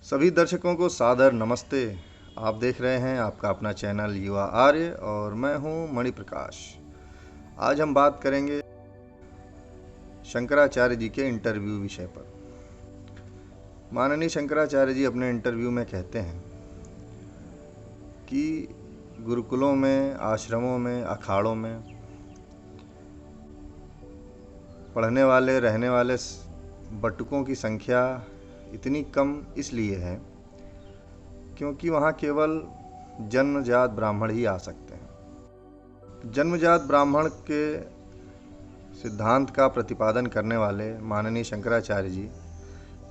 सभी दर्शकों को सादर नमस्ते। आप देख रहे हैं आपका अपना चैनल युवा आर्य और मैं हूं मणिप्रकाश। आज हम बात करेंगे शंकराचार्य जी के इंटरव्यू विषय पर। माननीय शंकराचार्य जी अपने इंटरव्यू में कहते हैं कि गुरुकुलों में, आश्रमों में, अखाड़ों में पढ़ने वाले, रहने वाले बटुकों की संख्या इतनी कम इसलिए है क्योंकि वहाँ केवल जन्मजात ब्राह्मण ही आ सकते हैं। जन्मजात ब्राह्मण के सिद्धांत का प्रतिपादन करने वाले माननीय शंकराचार्य जी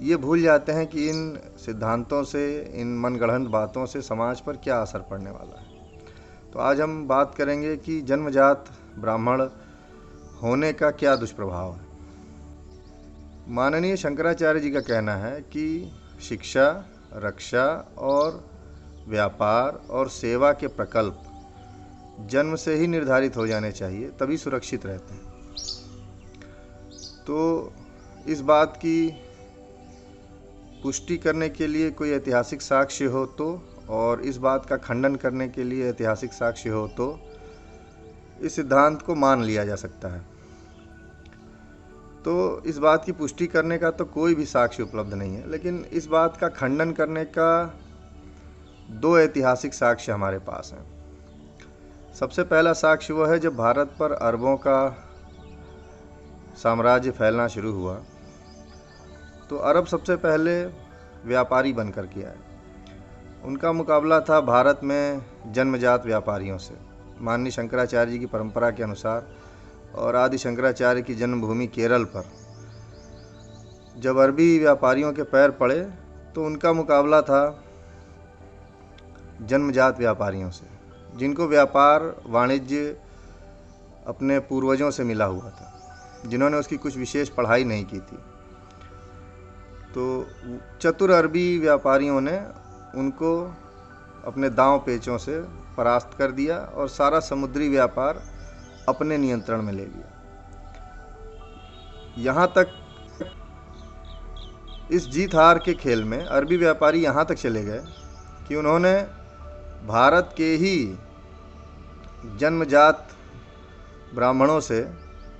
ये भूल जाते हैं कि इन सिद्धांतों से, इन मनगढ़ंत बातों से समाज पर क्या असर पड़ने वाला है। तो आज हम बात करेंगे कि जन्मजात ब्राह्मण होने का क्या दुष्प्रभाव है। माननीय शंकराचार्य जी का कहना है कि शिक्षा, रक्षा और व्यापार और सेवा के प्रकल्प जन्म से ही निर्धारित हो जाने चाहिए, तभी सुरक्षित रहते हैं। तो इस बात की पुष्टि करने के लिए कोई ऐतिहासिक साक्ष्य हो तो, और इस बात का खंडन करने के लिए ऐतिहासिक साक्ष्य हो तो इस सिद्धांत को मान लिया जा सकता है। तो इस बात की पुष्टि करने का तो कोई भी साक्ष्य उपलब्ध नहीं है, लेकिन इस बात का खंडन करने का दो ऐतिहासिक साक्ष्य हमारे पास हैं। सबसे पहला साक्ष्य वह है जब भारत पर अरबों का साम्राज्य फैलना शुरू हुआ तो अरब सबसे पहले व्यापारी बनकर के आए। उनका मुकाबला था भारत में जन्मजात व्यापारियों से। माननीय शंकराचार्य जी की परंपरा के अनुसार और आदि शंकराचार्य की जन्मभूमि केरल पर जब अरबी व्यापारियों के पैर पड़े तो उनका मुकाबला था जन्मजात व्यापारियों से, जिनको व्यापार वाणिज्य अपने पूर्वजों से मिला हुआ था, जिन्होंने उसकी कुछ विशेष पढ़ाई नहीं की थी। तो चतुर अरबी व्यापारियों ने उनको अपने दांव पेचों से परास्त कर दिया और सारा समुद्री व्यापार अपने नियंत्रण में ले लिया। यहाँ तक इस जीत हार के खेल में अरबी व्यापारी यहाँ तक चले गए कि उन्होंने भारत के ही जन्मजात ब्राह्मणों से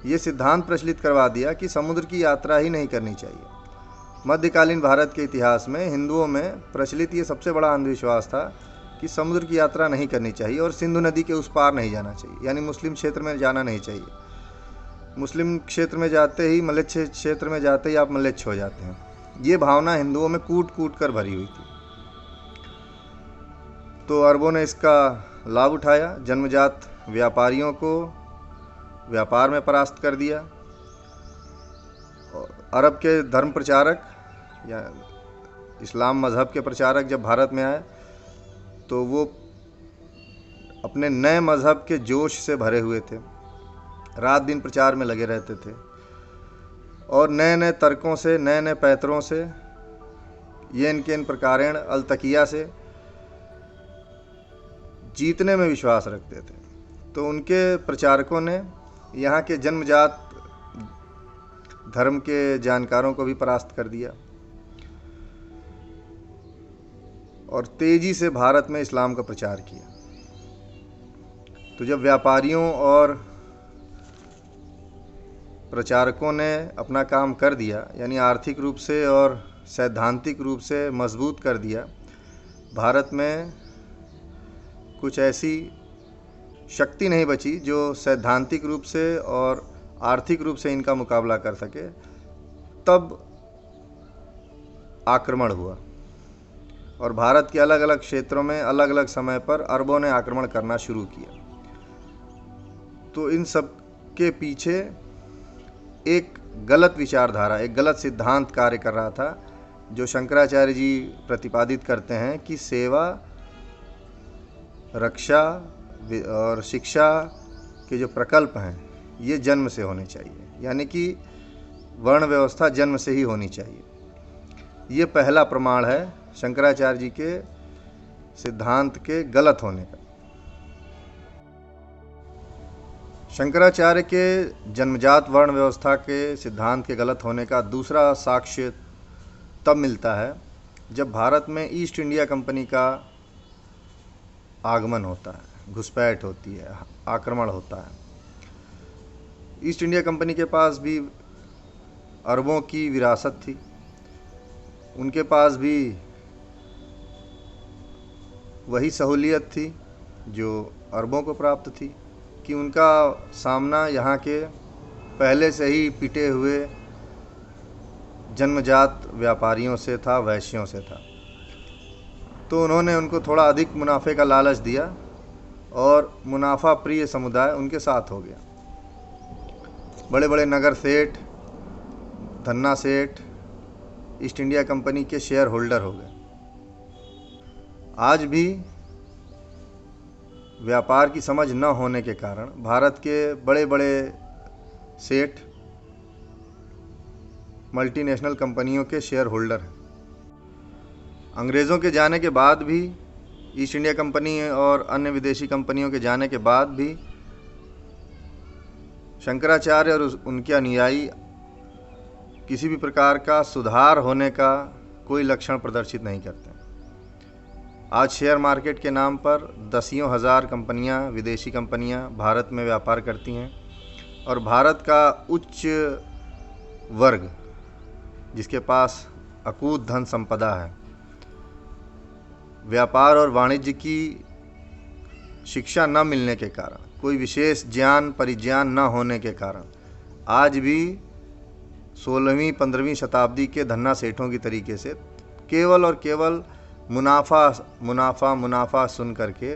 ये सिद्धांत प्रचलित करवा दिया कि समुद्र की यात्रा ही नहीं करनी चाहिए। मध्यकालीन भारत के इतिहास में हिंदुओं में प्रचलित ये सबसे बड़ा अंधविश्वास था कि समुद्र की यात्रा नहीं करनी चाहिए और सिंधु नदी के उस पार नहीं जाना चाहिए, यानी मुस्लिम क्षेत्र में जाना नहीं चाहिए। मुस्लिम क्षेत्र में जाते ही, मलेच्छ क्षेत्र में जाते ही आप मलेच्छ हो जाते हैं। ये भावना हिंदुओं में कूट कूट कर भरी हुई थी। तो अरबों ने इसका लाभ उठाया, जन्मजात व्यापारियों को व्यापार में परास्त कर दिया। अरब के धर्म प्रचारक या इस्लाम मज़हब के प्रचारक जब भारत में आए तो वो अपने नए मज़हब के जोश से भरे हुए थे, रात दिन प्रचार में लगे रहते थे और नए नए तर्कों से, नए नए पैतरों से, ये इनके इन प्रकारेण अलतकिया से जीतने में विश्वास रखते थे। तो उनके प्रचारकों ने यहाँ के जन्मजात धर्म के जानकारों को भी परास्त कर दिया और तेजी से भारत में इस्लाम का प्रचार किया। तो जब व्यापारियों और प्रचारकों ने अपना काम कर दिया, यानी आर्थिक रूप से और सैद्धांतिक रूप से मजबूत कर दिया, भारत में कुछ ऐसी शक्ति नहीं बची जो सैद्धांतिक रूप से और आर्थिक रूप से इनका मुकाबला कर सके। तब आक्रमण हुआ और भारत के अलग अलग क्षेत्रों में अलग अलग समय पर अरबों ने आक्रमण करना शुरू किया। तो इन सब के पीछे एक गलत विचारधारा, एक गलत सिद्धांत कार्य कर रहा था, जो शंकराचार्य जी प्रतिपादित करते हैं कि सेवा, रक्षा और शिक्षा के जो प्रकल्प हैं ये जन्म से होने चाहिए, यानी कि वर्ण व्यवस्था जन्म से ही होनी चाहिए। ये पहला प्रमाण है शंकराचार्य जी के सिद्धांत के गलत होने का। शंकराचार्य के जन्मजात वर्ण व्यवस्था के सिद्धांत के गलत होने का दूसरा साक्ष्य तब मिलता है जब भारत में ईस्ट इंडिया कंपनी का आगमन होता है, घुसपैठ होती है, आक्रमण होता है। ईस्ट इंडिया कंपनी के पास भी अरबों की विरासत थी, उनके पास भी वही सहूलियत थी जो अरबों को प्राप्त थी कि उनका सामना यहाँ के पहले से ही पिटे हुए जन्मजात व्यापारियों से था, वैश्यों से था। तो उन्होंने उनको थोड़ा अधिक मुनाफे का लालच दिया और मुनाफा प्रिय समुदाय उनके साथ हो गया। बड़े बड़े नगर सेठ, धन्ना सेठ ईस्ट इंडिया कंपनी के शेयर होल्डर हो गए। आज भी व्यापार की समझ न होने के कारण भारत के बड़े बड़े सेठ मल्टीनेशनल कंपनियों के शेयर होल्डर हैं। अंग्रेज़ों के जाने के बाद भी, ईस्ट इंडिया कंपनी और अन्य विदेशी कंपनियों के जाने के बाद भी शंकराचार्य और उनके अनुयायी किसी भी प्रकार का सुधार होने का कोई लक्षण प्रदर्शित नहीं करते। आज शेयर मार्केट के नाम पर दसियों हज़ार कंपनियां, विदेशी कंपनियां भारत में व्यापार करती हैं और भारत का उच्च वर्ग, जिसके पास अकूत धन संपदा है, व्यापार और वाणिज्य की शिक्षा न मिलने के कारण, कोई विशेष ज्ञान परिज्ञान न होने के कारण आज भी 16वीं 15वीं शताब्दी के धन्ना सेठों की तरीके से केवल और केवल मुनाफा मुनाफा मुनाफा सुन करके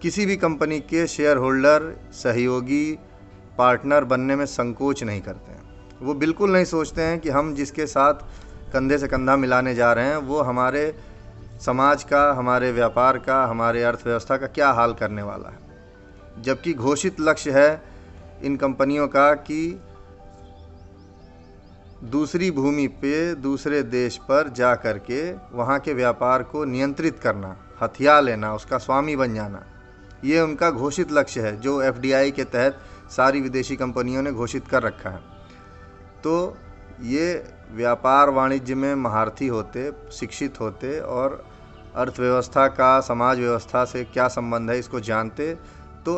किसी भी कंपनी के शेयर होल्डर, सहयोगी, पार्टनर बनने में संकोच नहीं करते हैं। वो बिल्कुल नहीं सोचते हैं कि हम जिसके साथ कंधे से कंधा मिलाने जा रहे हैं वो हमारे समाज का, हमारे व्यापार का, हमारे अर्थव्यवस्था का क्या हाल करने वाला है। जबकि घोषित लक्ष्य है इन कंपनियों का कि दूसरी भूमि पे, दूसरे देश पर जा कर के वहाँ के व्यापार को नियंत्रित करना, हथिया लेना, उसका स्वामी बन जाना, ये उनका घोषित लक्ष्य है जो एफडीआई के तहत सारी विदेशी कंपनियों ने घोषित कर रखा है। तो ये व्यापार वाणिज्य में महारथी होते, शिक्षित होते और अर्थव्यवस्था का, समाज व्यवस्था से क्या संबंध है इसको जानते, तो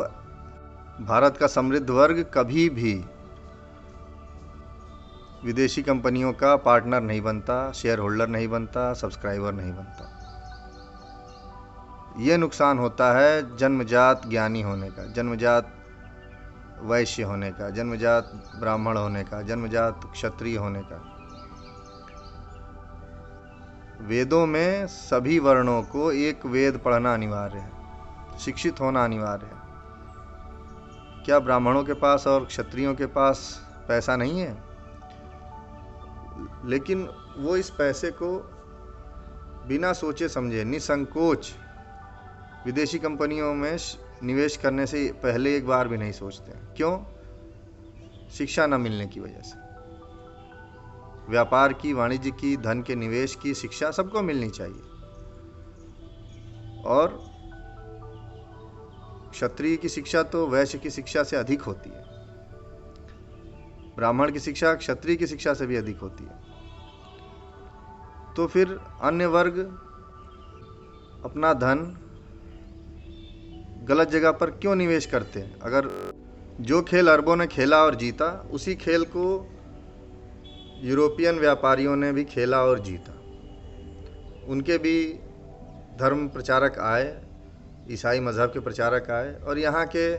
भारत का समृद्ध वर्ग कभी भी विदेशी कंपनियों का पार्टनर नहीं बनता, शेयर होल्डर नहीं बनता, सब्सक्राइबर नहीं बनता। ये नुकसान होता है जन्मजात ज्ञानी होने का, जन्मजात वैश्य होने का, जन्मजात ब्राह्मण होने का, जन्मजात क्षत्रिय होने का। वेदों में सभी वर्णों को एक वेद पढ़ना अनिवार्य है, शिक्षित होना अनिवार्य है। क्या ब्राह्मणों के पास और क्षत्रियों के पास पैसा नहीं है? लेकिन वो इस पैसे को बिना सोचे समझे निसंकोच विदेशी कंपनियों में निवेश करने से पहले एक बार भी नहीं सोचते। क्यों? शिक्षा न मिलने की वजह से। व्यापार की, वाणिज्य की, धन के निवेश की शिक्षा सबको मिलनी चाहिए और क्षत्रिय की शिक्षा तो वैश्य की शिक्षा से अधिक होती है, ब्राह्मण की शिक्षा क्षत्रिय की शिक्षा से भी अधिक होती है। तो फिर अन्य वर्ग अपना धन गलत जगह पर क्यों निवेश करते हैं? अगर जो खेल अरबों ने खेला और जीता, उसी खेल को यूरोपियन व्यापारियों ने भी खेला और जीता। उनके भी धर्म प्रचारक आए, ईसाई मज़हब के प्रचारक आए और यहाँ के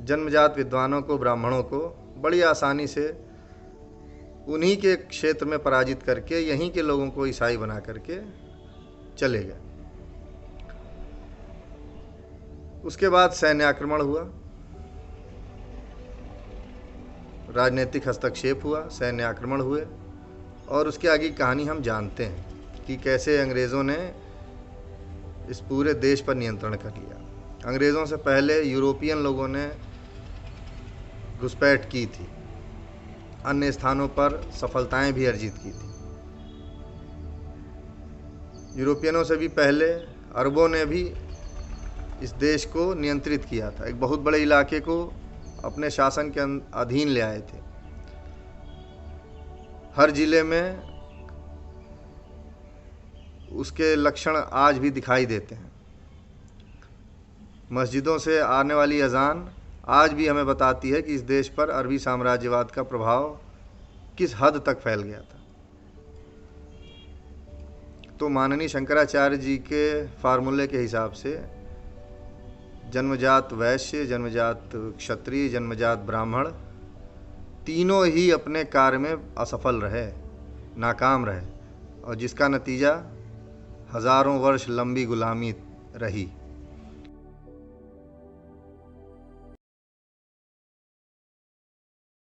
जन्मजात विद्वानों को, ब्राह्मणों को बड़ी आसानी से उन्हीं के क्षेत्र में पराजित करके यहीं के लोगों को ईसाई बना करके चले गए। उसके बाद सैन्य आक्रमण हुआ, राजनीतिक हस्तक्षेप हुआ, सैन्य आक्रमण हुए और उसके आगे की कहानी हम जानते हैं कि कैसे अंग्रेज़ों ने इस पूरे देश पर नियंत्रण कर लिया। अंग्रेज़ों से पहले यूरोपियन लोगों ने घुसपैठ की थी, अन्य स्थानों पर सफलताएं भी अर्जित की थी। यूरोपियनों से भी पहले अरबों ने भी इस देश को नियंत्रित किया था, एक बहुत बड़े इलाके को अपने शासन के अधीन ले आए थे। हर जिले में उसके लक्षण आज भी दिखाई देते हैं। मस्जिदों से आने वाली अजान आज भी हमें बताती है कि इस देश पर अरबी साम्राज्यवाद का प्रभाव किस हद तक फैल गया था। तो माननीय शंकराचार्य जी के फार्मूले के हिसाब से जन्मजात वैश्य, जन्मजात क्षत्रिय, जन्मजात ब्राह्मण तीनों ही अपने कार्य में असफल रहे, नाकाम रहे, और जिसका नतीजा हजारों वर्ष लंबी गुलामी रही।